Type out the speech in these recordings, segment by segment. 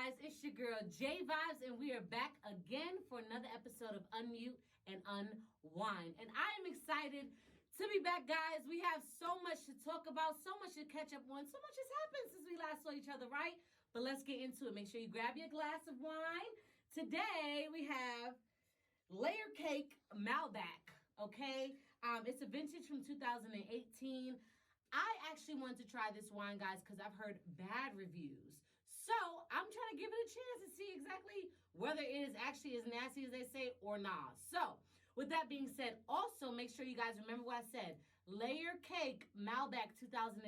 guys? It's your girl JaeVibez, and we are back again for another episode of Unmute and Unwind. And I am excited to be back, guys. We have so much to talk about, so much to catch up on. So much has happened since we last saw each other, right? But let's get into it. Make sure you grab your glass of wine. Today we have Layer Cake Malbec, okay? It's a vintage from 2018. I actually wanted to try this wine, guys, because I've heard bad reviews. So I'm trying to give it a chance and see exactly whether it is actually as nasty as they say or not. So with that being said, also make sure you guys remember what I said. Layer Cake Malbec 2018,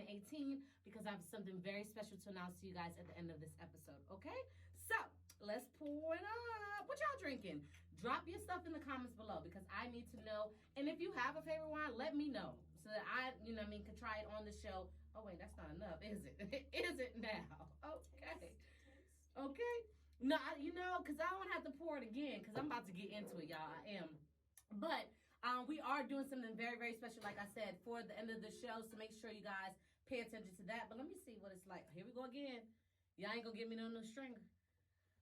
because I have something very special to announce to you guys at the end of this episode, okay? So let's pour it up. What y'all drinking? Drop your stuff in the comments below because I need to know. And if you have a favorite wine, let me know so that I, can try it on the show. Oh, wait, that's not enough, is it? Is it now? Okay. Okay. No, because I don't have to pour it again because I'm about to get into it, y'all. I am. But we are doing something very, very special, like I said, for the end of the show. So make sure you guys pay attention to that. But let me see what it's like. Here we go again. Y'all ain't going to give me no new stringer.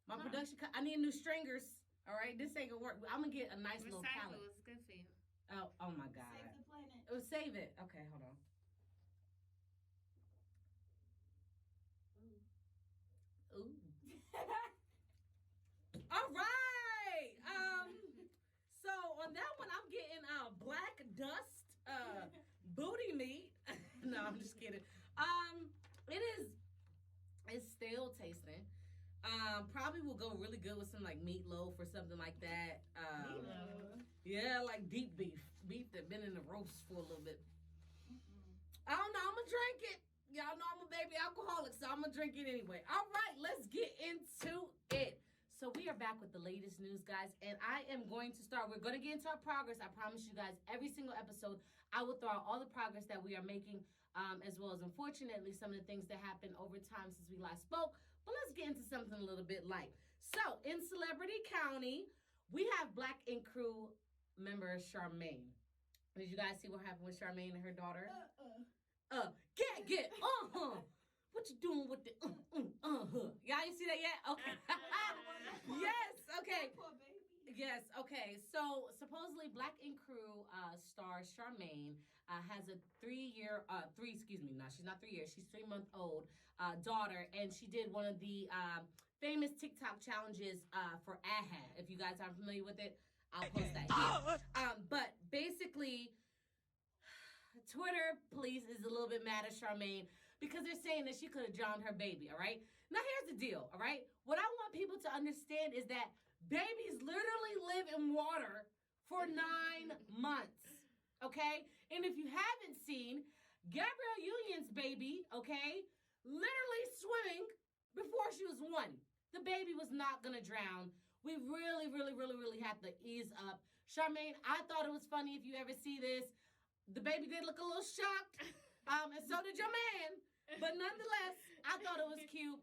My production, I need new stringers. All right, this ain't gonna work. I'm gonna get a nice little palette. Recycle is good for you. Oh my God. Save the planet. Save it. Okay, hold on. Ooh. All right. So on that one, I'm getting black dust, booty meat. No, I'm just kidding. It's still tasting. Probably will go really good with some like meatloaf or something like that. Yeah, like deep beef that been in the roast for a little bit. I don't know. I'm gonna drink it. Y'all know I'm a baby alcoholic, so I'm gonna drink it anyway. All right, let's get into it. So we are back with the latest news, guys, and I am going to start. We're going to get into our progress. I promise you guys, every single episode, I will throw out all the progress that we are making, as well as, unfortunately, some of the things that happened over time since we last spoke. But let's get into something a little bit light. So in Celebrity County, we have Black Ink Crew member Charmaine. Did you guys see what happened with Charmaine and her daughter? Get, What you doing with the Y'all ain't see that yet? Okay. Yes, okay. Poor baby. Yes, okay. So supposedly Black Ink Crew star Charmaine has a she's not 3 years, she's 3-month-old daughter, and she did one of the famous TikTok challenges for AHA. If you guys aren't familiar with it, I'll post that here. But basically, Twitter police is a little bit mad at Charmaine because they're saying that she could have drowned her baby, all right? Now, here's the deal, all right? What I want people to understand is that babies literally live in water for 9 months, okay? And if you haven't seen, Gabrielle Union's baby, okay, literally swimming before she was 1. The baby was not going to drown. We really, really, really, really have to ease up. Charmaine, I thought it was funny if you ever see this. The baby did look a little shocked, and so did your man. But nonetheless, I thought it was cute.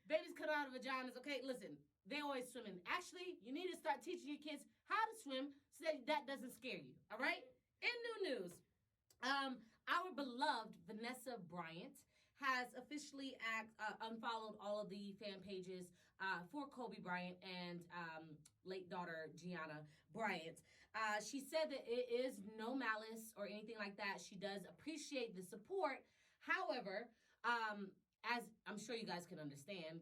Babies cut out of vaginas. Okay, listen, they always swimming. Actually, you need to start teaching your kids how to swim so that doesn't scare you, all right? In new news, our beloved Vanessa Bryant has officially unfollowed all of the fan pages for Kobe Bryant and late daughter Gianna Bryant. She said that it is no malice or anything like that. She does appreciate the support. However, as I'm sure you guys can understand,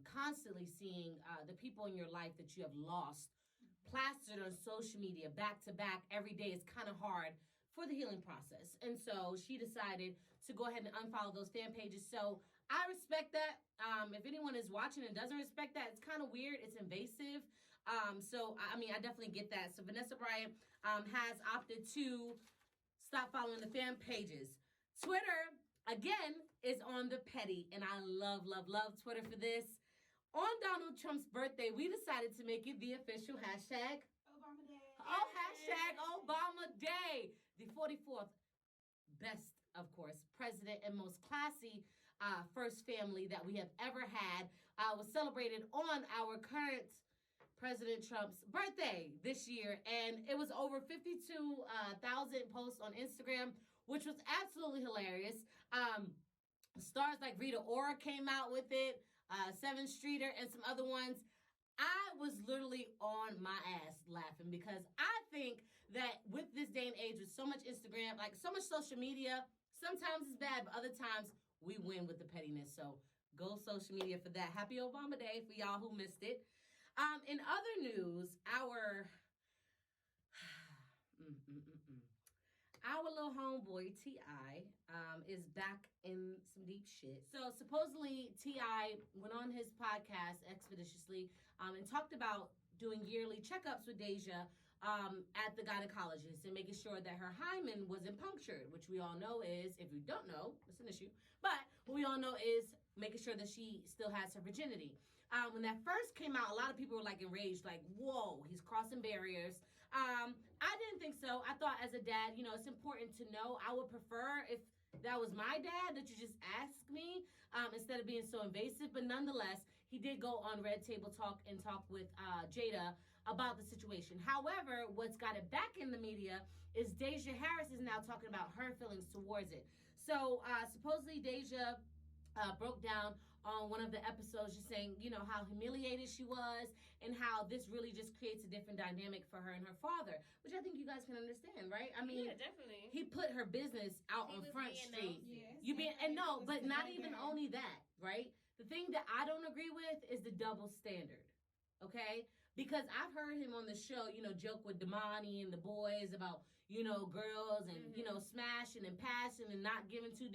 constantly seeing the people in your life that you have lost plastered on social media back to back every day is kind of hard for the healing process. And so she decided to go ahead and unfollow those fan pages. So I respect that. If anyone is watching and doesn't respect that, it's kind of weird. It's invasive. I definitely get that. So Vanessa Bryant has opted to stop following the fan pages. Twitter, again, is on the petty, and I love, love, love Twitter for this. On Donald Trump's birthday, we decided to make it the official hashtag Obama Day. Oh, hashtag Obama Day. The 44th best, of course, president and most classy first family that we have ever had was celebrated on our current President Trump's birthday this year. And it was over 52,000 posts on Instagram, which was absolutely hilarious. Stars like Rita Ora came out with it. Seven Streeter, and some other ones. I was literally on my ass laughing because I think that with this day and age, with so much Instagram, like so much social media, sometimes it's bad, but other times we win with the pettiness. So go social media for that. Happy Obama Day for y'all who missed it. In other news, our our little homeboy T.I. Is back in some deep shit. So supposedly T.I. went on his podcast Expeditiously and talked about doing yearly checkups with Deja at the gynecologist and making sure that her hymen wasn't punctured, which we all know is, if you don't know, it's an issue. But what we all know is making sure that she still has her virginity. When that first came out, a lot of people were like enraged, like, whoa, he's crossing barriers. I didn't think so. I thought as a dad, you know, it's important to know. I would prefer if that was my dad that you just ask me instead of being so invasive. But nonetheless, he did go on Red Table Talk and talk with Jada about the situation. However, what's got it back in the media is Deja Harris is now talking about her feelings towards it. So supposedly Deja broke down on one of the episodes just saying, you know, how humiliated she was and how this really just creates a different dynamic for her and her father, which I think you guys can understand, right? I mean, yeah, definitely. He put her business out on Front Street. Yes, you being, and no, but not even only that, right? The thing that I don't agree with is the double standard, okay? Because I've heard him on the show, you know, joke with Damani and the boys about, you know, girls and, you know, smashing and passing and not giving two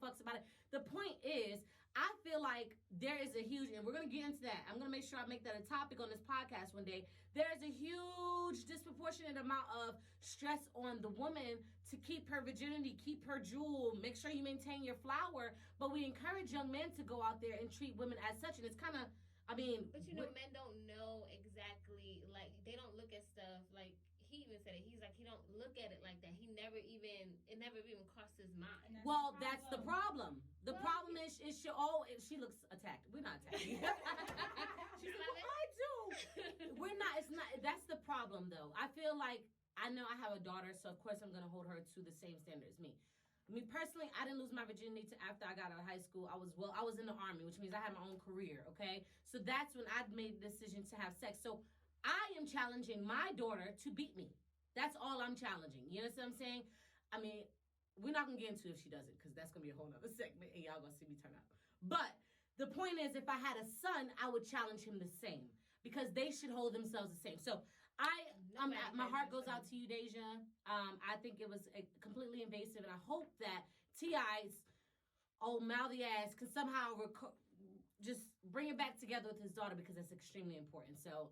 fucks about it. The point is, I feel like there is a huge, and we're going to get into that. I'm going to make sure I make that a topic on this podcast one day. There's a huge disproportionate amount of stress on the woman to keep her virginity, keep her jewel, make sure you maintain your flower. But we encourage young men to go out there and treat women as such. And it's kind of, I mean. But you know, men don't know exactly, like, they don't look at stuff like. He even said it. He's like, he don't look at it like that. It never even crossed his mind. Well, that's the problem. The problem is she looks attacked. We're not attacked. She's like, well, I do. We're not. It's not. That's the problem, though. I feel like I know I have a daughter, so of course I'm gonna hold her to the same standard as me. Me personally, I didn't lose my virginity till after I got out of high school. I was in the Army, which means I had my own career. Okay, so that's when I made the decision to have sex. So I am challenging my daughter to beat me. That's all I'm challenging. You know what I'm saying? I mean, we're not going to get into if she doesn't, because that's going to be a whole nother segment, and y'all going to see me turn up. But the point is, if I had a son, I would challenge him the same, because they should hold themselves the same. So my heart goes out to you, Deja. I think it was completely invasive, and I hope that T.I.'s old mouthy ass can somehow just bring it back together with his daughter, because that's extremely important. So,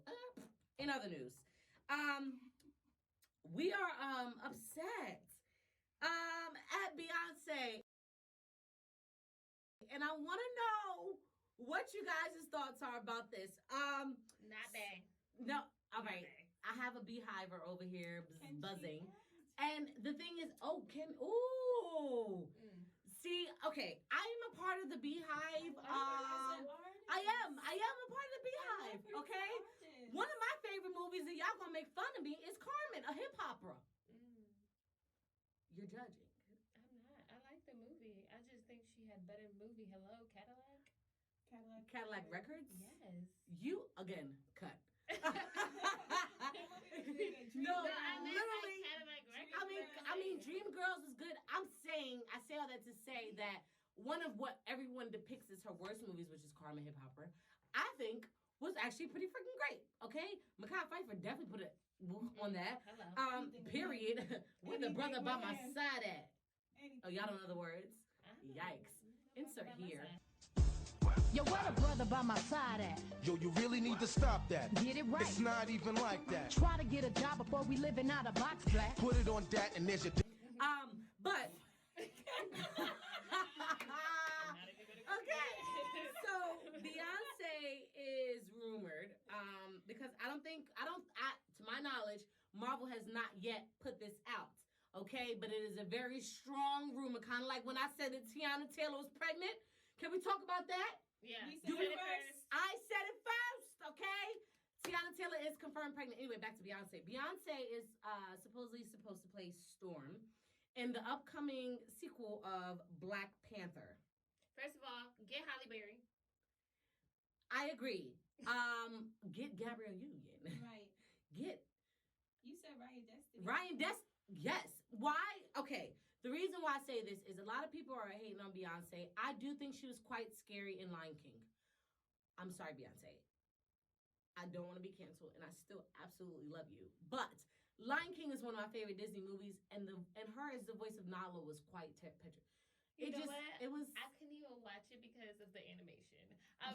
in other news, we are upset at Beyonce, and I want to know what you guys' thoughts are about this. Not bad. No, all right. I have a beehiver over here buzzing, and the thing is, see, okay, I am a part of the beehive. I am a part of the beehive. Okay. One of my favorite movies, and y'all gonna make fun of me, is Carmen, a hip opera. You're judging. I'm not. I like the movie. I just think she had better movie. Hello, Cadillac Records? Yes. You, again, cut. No, literally. Like I mean, Dreamgirls is good. I say all that to say that one of what everyone depicts as her worst movies, which is Carmen Hip Hopper, I think was actually pretty freaking great. Okay, Mekhi Phifer definitely put it on that. Period. Where the brother by my side at? Oh, y'all don't know the words? Yikes. Insert here. Yo, where the brother by my side at? Yo, you really need to stop that. Get it right. It's not even like that. Try to get a job before we living out of box flat. Put it on that and there's your... But... Okay, so Beyonce is rumored, because to my knowledge, Marvel has not yet put this out, okay? But it is a very strong rumor, kind of like when I said that Tiana Taylor was pregnant. Can we talk about that? Yeah. Do it first. I said it first, okay? Tiana Taylor is confirmed pregnant. Anyway, back to Beyonce. Beyonce is supposedly supposed to play Storm in the upcoming sequel of Black Panther. First of all, get Halle Berry. I agree. Get Gabrielle Union. Right. Get You said Ryan Destiny. Yes. Why? Okay. The reason why I say this is a lot of people are hating on Beyonce. I do think she was quite scary in Lion King. I'm sorry, Beyonce. I don't want to be canceled, and I still absolutely love you. But Lion King is one of my favorite Disney movies, and her as the voice of Nala was quite petrified. You know what? It was. I couldn't even watch it because of the animation.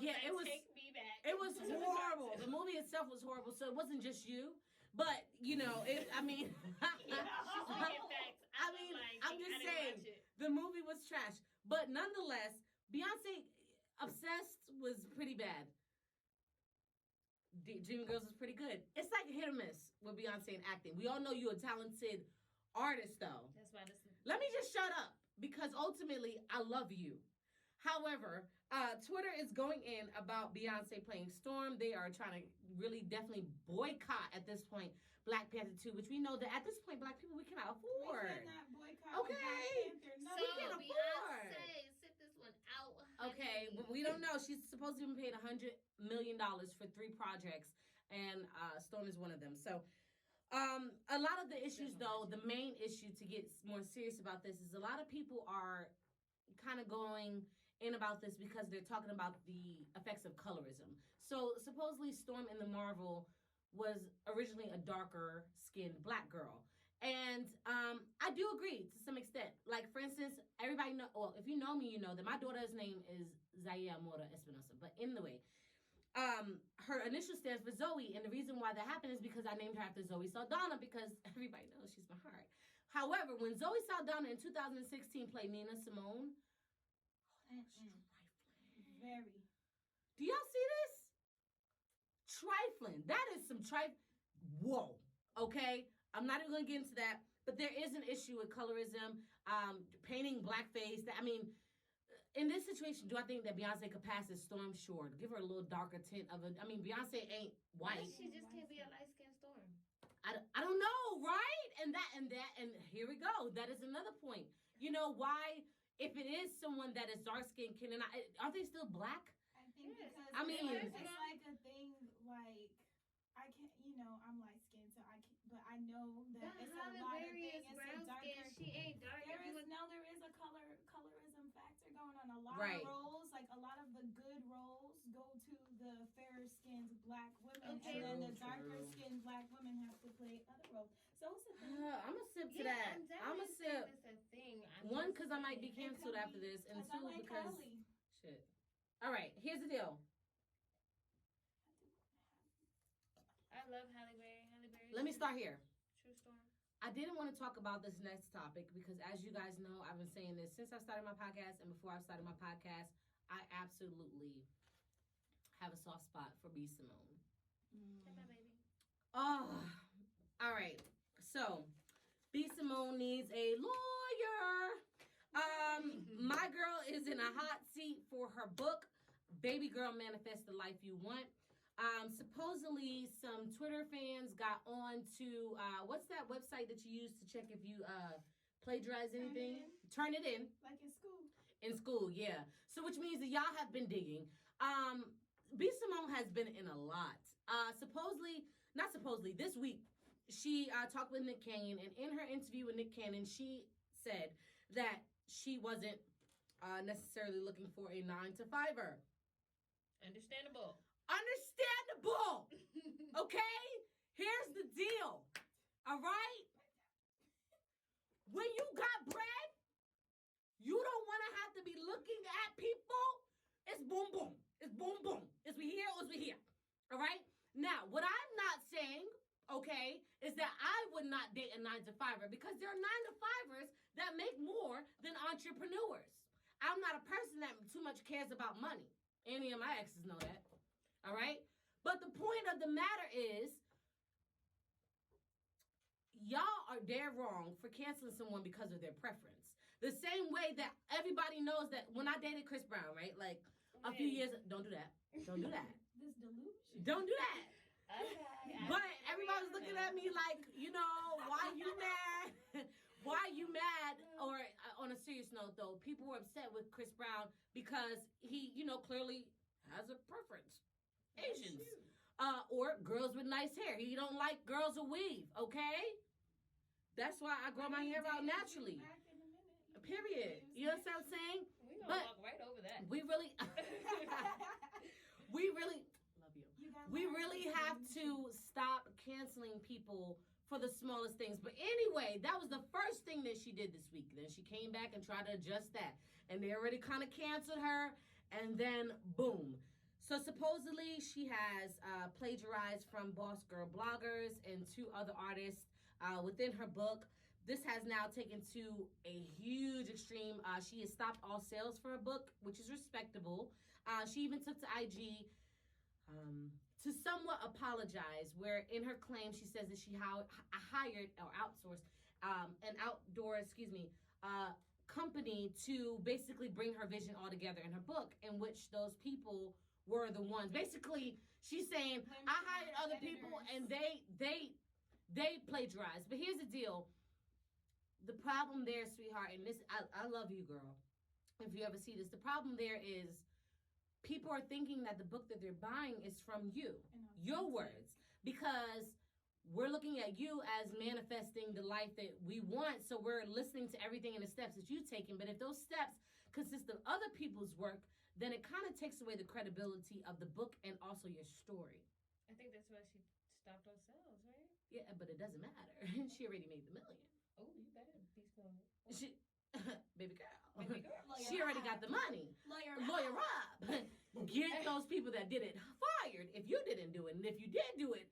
It was. Take me back. It was horrible. The movie itself was horrible, so it wasn't just you. But you know, I mean, I'm just saying the movie was trash. But nonetheless, Beyonce Obsessed was pretty bad. Dreaming Girls was pretty good. It's like hit or miss with Beyonce and acting. We all know you're a talented artist, though. That's why Let me just shut up because ultimately I love you. However, Twitter is going in about Beyonce playing Storm. They are trying to really definitely boycott at this point Black Panther 2, which we know that at this point Black people we cannot afford. We cannot boycott okay. Black Panther. No, we can't afford. Beyonce, sit this one out. Honey. Okay, we don't know. She's supposed to be paid $100 million for 3 projects, and Storm is one of them. So, a lot of the issues, though, the main issue to get more serious about this is a lot of people are kind of going in about this because they're talking about the effects of colorism. So supposedly Storm in the Marvel was originally a darker skinned Black girl. And I do agree to some extent. Like, for instance, everybody know, well, if you know me, you know that my daughter's name is Zaya Mora Espinosa. But anyway, her initial stands for Zoe. And the reason why that happened is because I named her after Zoe Saldana because everybody knows she's my heart. However, when Zoe Saldana in 2016 played Nina Simone, trifling. Very. Do y'all see this? Trifling. That is some Whoa. Okay? I'm not even going to get into that. But there is an issue with colorism, painting blackface. I mean, in this situation, do I think that Beyonce could pass as Storm? Sure. Give her a little darker tint of it. I mean, Beyonce ain't white. She just can't be a light-skinned Storm. I don't know, right? And here we go. That is another point. You know why? If it is someone that is dark skinned, are they still Black? I think because I mean, it's like a thing. Like I can't, I'm light skinned, so but I know that it's a lot of things. It's a darker. She ain't dark. There is a colorism factor going on. A lot right. of roles, like a lot of the good roles, go to the fairer skinned Black women, okay. And then the darker skinned Black women have to play other roles. So it's a thing. I'm gonna sip to that. I'm gonna sip. It's a thing. One, because I might be canceled after this, and 2, like because Holly. Shit. All right, here's the deal. I love Halle Berry. Let me start here. True Storm. I didn't want to talk about this next topic because, as you guys know, I've been saying this since I started my podcast, and before I started my podcast, I absolutely have a soft spot for BSIMONE. Hey, my baby. Oh, all right. So, BSIMONE needs a lawyer. My girl is in a hot seat for her book, Baby Girl Manifest the Life You Want. Supposedly some Twitter fans got on to, what's that website that you use to check if you plagiarize anything? Turn it in. Like in school. In school, yeah. So which means that y'all have been digging. BSIMONE has been in a lot. Not supposedly, this week, she talked with Nick Cannon, and in her interview with Nick Cannon, she said that she wasn't necessarily looking for a 9-to-5er. Understandable. Okay? Here's the deal. All right? When you got bread, you don't want to have to be looking at people. It's boom, boom. It's boom, boom. Is we here or is we here? All right? Now, what I'm not saying, okay, is that I would not date a 9-to-5er because there are 9-to-5ers that make more than entrepreneurs. I'm not a person that too much cares about money. Any of my exes know that. All right? But the point of the matter is, y'all are dead wrong for canceling someone because of their preference. The same way that everybody knows that when I dated Chris Brown, right? Like a few years, don't do that. Don't do that. This delusion. Don't do that. Okay. But everybody's looking at me like, why you mad? Why you mad? Or on a serious note, though, people were upset with Chris Brown because he, clearly has a preference. Asians. Or girls with nice hair. He don't like girls with weave, okay? That's why I grow my hair out naturally. Period. You know what I'm saying? We gonna walk right over that. We really love you. We really have to stop canceling people for the smallest things. But anyway, that was the first thing that she did this week. Then she came back and tried to adjust that. And they already kind of canceled her. And then boom. So supposedly she has plagiarized from Boss Girl bloggers and 2 other artists within her book. This has now taken to a huge extreme. She has stopped all sales for her book, which is respectable. She even took to IG to somewhat apologize, where in her claim she says that she hired or outsourced an outdoor, company to basically bring her vision all together in her book, in which those people were the ones. Basically, she's saying, I hired other people and they plagiarized. But here's the deal. The problem there, sweetheart, and this, I love you, girl. If you ever see this, the problem there is people are thinking that the book that they're buying is from you, your words, because we're looking at you as manifesting the life that we want. So we're listening to everything and the steps that you've taken. But if those steps consist of other people's work, then it kind of takes away the credibility of the book and also your story. I think that's why she stopped all sales, right? Yeah, but it doesn't matter. She already made the $1 million. Oh, you better be slow. She, baby girl. Baby girl. She already got the money. Lawyer up. Get those people that did it fired if you didn't do it. And if you did do it,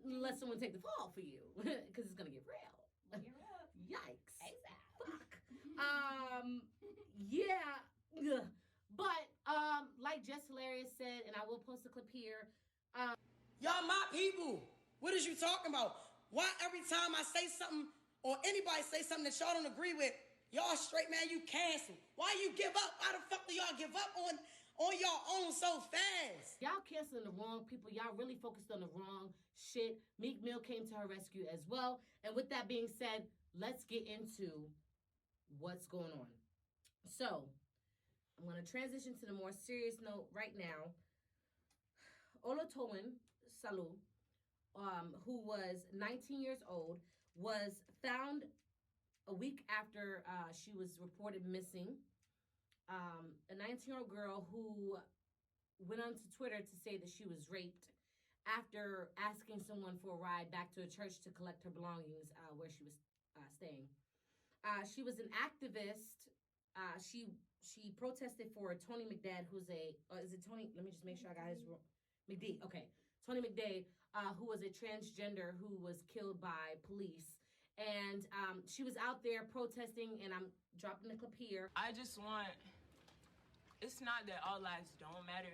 let someone take the fall for you. Because it's going to get real. Lawyer up. Yikes. Exactly. Fuck. Yeah. Ugh. But like Jess Hilarious said, and I will post a clip here. Y'all my people. What is you talking about? Why every time I say something or anybody say something that y'all don't agree with, y'all straight, man, you cancel? Why you give up? Why the fuck do y'all give up on y'all own so fast? Y'all canceling the wrong people. Y'all really focused on the wrong shit. Meek Mill came to her rescue as well. And with that being said, let's get into what's going on. So I'm going to transition to the more serious note right now. Olutoyin Salu, who was 19 years old, was found a week after she was reported missing. A 19-year-old girl who went onto Twitter to say that she was raped after asking someone for a ride back to a church to collect her belongings where she was staying. She was an activist. She protested for Tony McDade, who's is it Tony? Let me just make sure I got his McD. Okay, Tony McDade, who was a transgender who was killed by police. And she was out there protesting, and I'm dropping the clip here. I just want, it's not that all lives don't matter,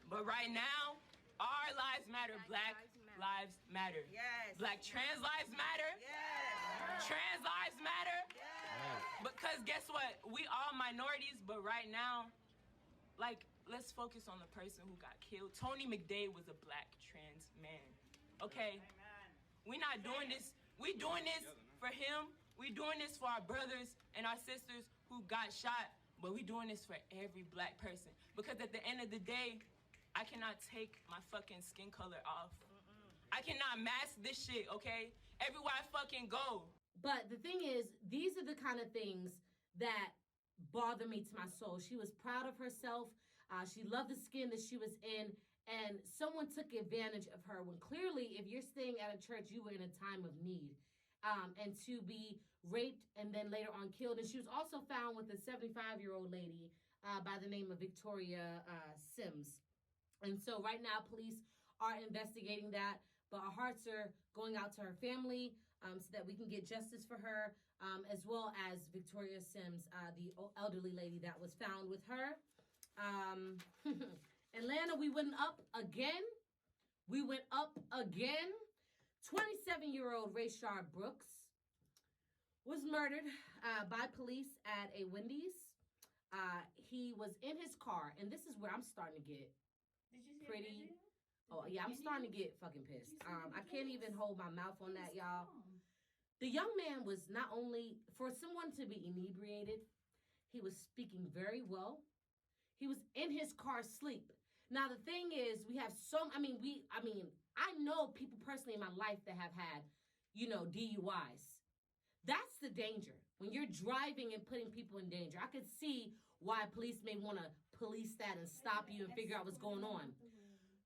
but right now, our lives matter. Black lives matter. Yes. Black trans lives matter. Yes. Trans lives matter. Yes. Because guess what? We all minorities, but right now, like, let's focus on the person who got killed. Tony McDade was a black trans man. Okay? We're not doing this. We doing this for him. We doing this for our brothers and our sisters who got shot, but we doing this for every black person. Because at the end of the day, I cannot take my fucking skin color off. I cannot mask this shit, okay? Everywhere I fucking go. But the thing is, these are the kind of things that bother me to my soul. She was proud of herself. She loved the skin that she was in. And someone took advantage of her when clearly, if you're staying at a church, you were in a time of need. And to be raped and then later on killed. And she was also found with a 75-year-old lady by the name of Victoria Sims. And so right now, police are investigating that. But our hearts are going out to her family so that we can get justice for her, as well as Victoria Sims, the elderly lady that was found with her. Atlanta, we went up again. 27-year-old Rayshard Brooks was murdered by police at a Wendy's. He was in his car, and this is where I'm starting to get pretty. Oh, yeah, I'm starting to get fucking pissed. I can't even hold my mouth on that, y'all. The young man was not only, for someone to be inebriated, he was speaking very well. He was in his car asleep. Now, the thing is, we have I know people personally in my life that have had, DUIs. That's the danger. When you're driving and putting people in danger, I could see why police may want to police that and stop you and figure out what's going on.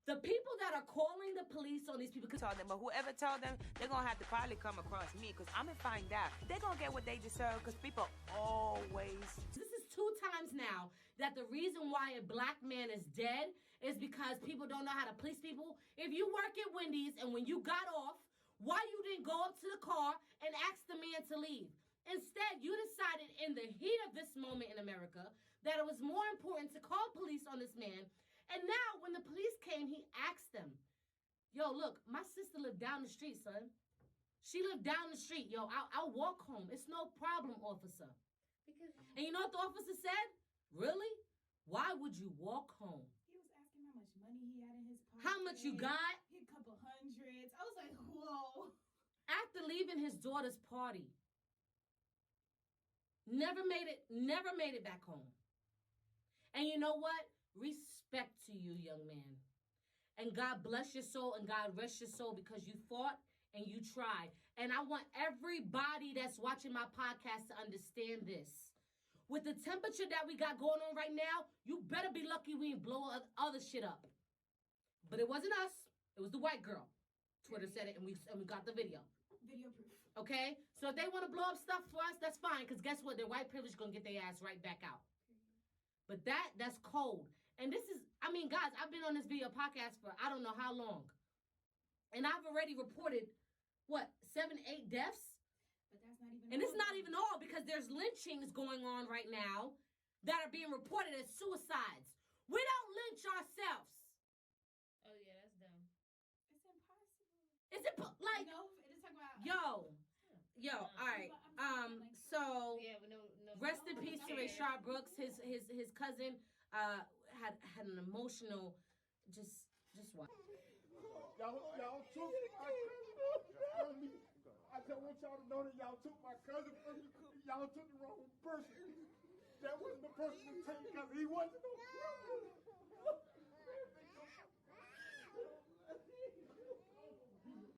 The people that are calling the police on these people, told them, but whoever told them, they're going to have to probably come across me because I'm going to find out. They're going to get what they deserve because people always... This is 2 times now that the reason why a black man is dead is because people don't know how to police people. If you work at Wendy's and when you got off, why you didn't go up to the car and ask the man to leave? Instead, you decided in the heat of this moment in America that it was more important to call police on this man. And now, when the police came, he asked them, yo, look, my sister lived down the street, son. She lived down the street. Yo, I'll walk home. It's no problem, officer. And you know what the officer said? Really? Why would you walk home? He was asking how much money he had in his pocket. How much you got? He had a couple hundreds. I was like, whoa. After leaving his daughter's party. Never made it back home. And you know what? Respect to you, young man. And God bless your soul and God rest your soul because you fought and you tried. And I want everybody that's watching my podcast to understand this. With the temperature that we got going on right now, you better be lucky we ain't blow other shit up. But it wasn't us. It was the white girl. Twitter said it and we got the video. Video proof. Okay? So if they want to blow up stuff for us, that's fine. Because guess what? Their white privilege going to get their ass right back out. But that's cold. And this is, guys, I've been on this video podcast for I don't know how long. And I've already reported, 7, 8 deaths? But that's not even And it's not even all because there's lynchings going on right now that are being reported as suicides. We don't lynch ourselves. Oh, yeah, that's dumb. It's impossible. Is it like, No, it is talking about... Yo, all right. So Yeah, no. rest in peace to Rayshard Brooks. His cousin had an emotional just what? Y'all took my cousin. I just want y'all to know that y'all took my cousin from me. Y'all took the wrong person. That wasn't the person to take because he wasn't no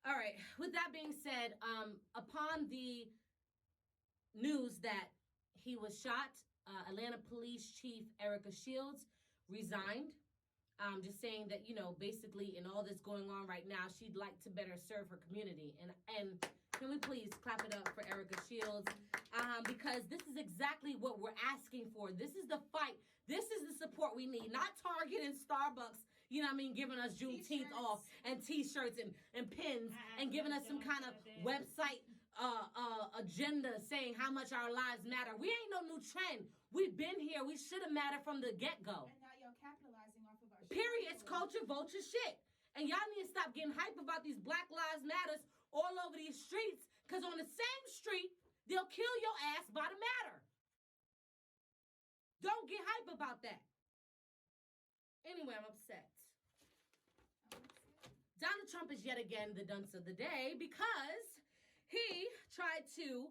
All right. With that being said, upon the news that he was shot, Atlanta Police Chief Erica Shields resigned. Just saying that, basically in all this going on right now, she'd like to better serve her community. And can we please clap it up for Erica Shields? Because this is exactly what we're asking for. This is the fight. This is the support we need. Not Target and Starbucks, giving us Juneteenth off and T-shirts and pins and giving us some kind of website agenda saying how much our lives matter. We ain't no new trend. We've been here. We should have mattered from the get-go. And now y'all capitalizing off of our shit. Period. It's culture vulture shit. And y'all need to stop getting hype about these Black Lives Matters all over these streets, because on the same street, they'll kill your ass by the matter. Don't get hype about that. Anyway, I'm upset. Donald Trump is yet again the dunce of the day because he tried to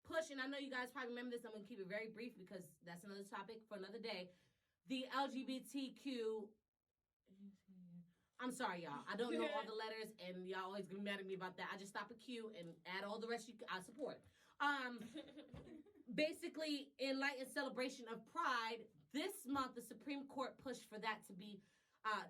push, and I know you guys probably remember this, I'm going to keep it very brief because that's another topic for another day, the LGBTQ... I'm sorry, y'all. I don't know all the letters, and y'all always gonna be mad at me about that. I just stop at Q and add all the rest I support. Basically, in light and celebration of Pride, this month, the Supreme Court pushed for that to be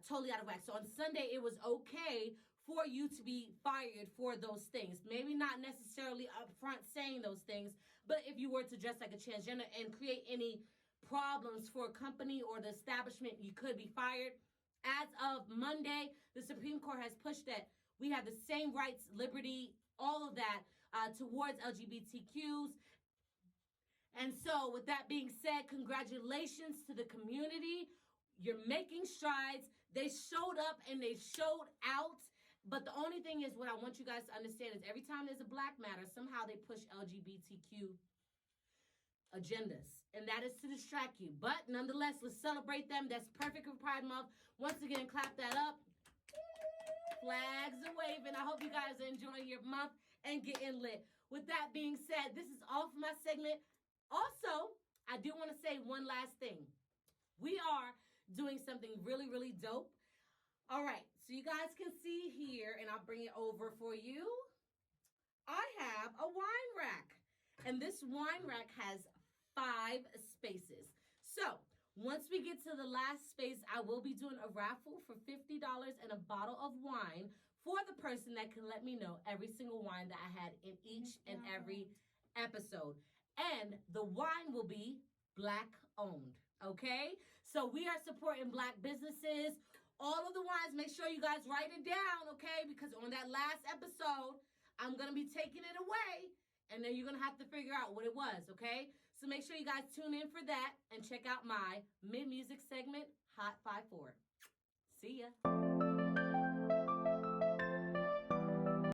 totally out of whack. So on Sunday, it was okay for you to be fired for those things. Maybe not necessarily upfront saying those things, but if you were to dress like a transgender and create any problems for a company or the establishment, you could be fired. As of Monday, the Supreme Court has pushed that we have the same rights, liberty, all of that towards LGBTQs. And so with that being said, congratulations to the community. You're making strides. They showed up and they showed out. But the only thing is, what I want you guys to understand is every time there's a Black matter, somehow they push LGBTQ agendas. And that is to distract you. But nonetheless, let's celebrate them. That's perfect for Pride Month. Once again, clap that up. Flags are waving. I hope you guys are enjoying your month and getting lit. With that being said, this is all for my segment. Also, I do want to say one last thing. We are doing something really, really dope. All right, so you guys can see here, and I'll bring it over for you. I have a wine rack, and this wine rack has 5 spaces. So once we get to the last space, I will be doing a raffle for $50 and a bottle of wine for the person that can let me know every single wine that I had in each and every episode. And the wine will be Black owned, okay? So we are supporting Black businesses. All of the wines, make sure you guys write it down, okay? Because on that last episode, I'm going to be taking it away, and then you're going to have to figure out what it was, okay? So make sure you guys tune in for that and check out my mid-music segment, Hot 5-4. See ya.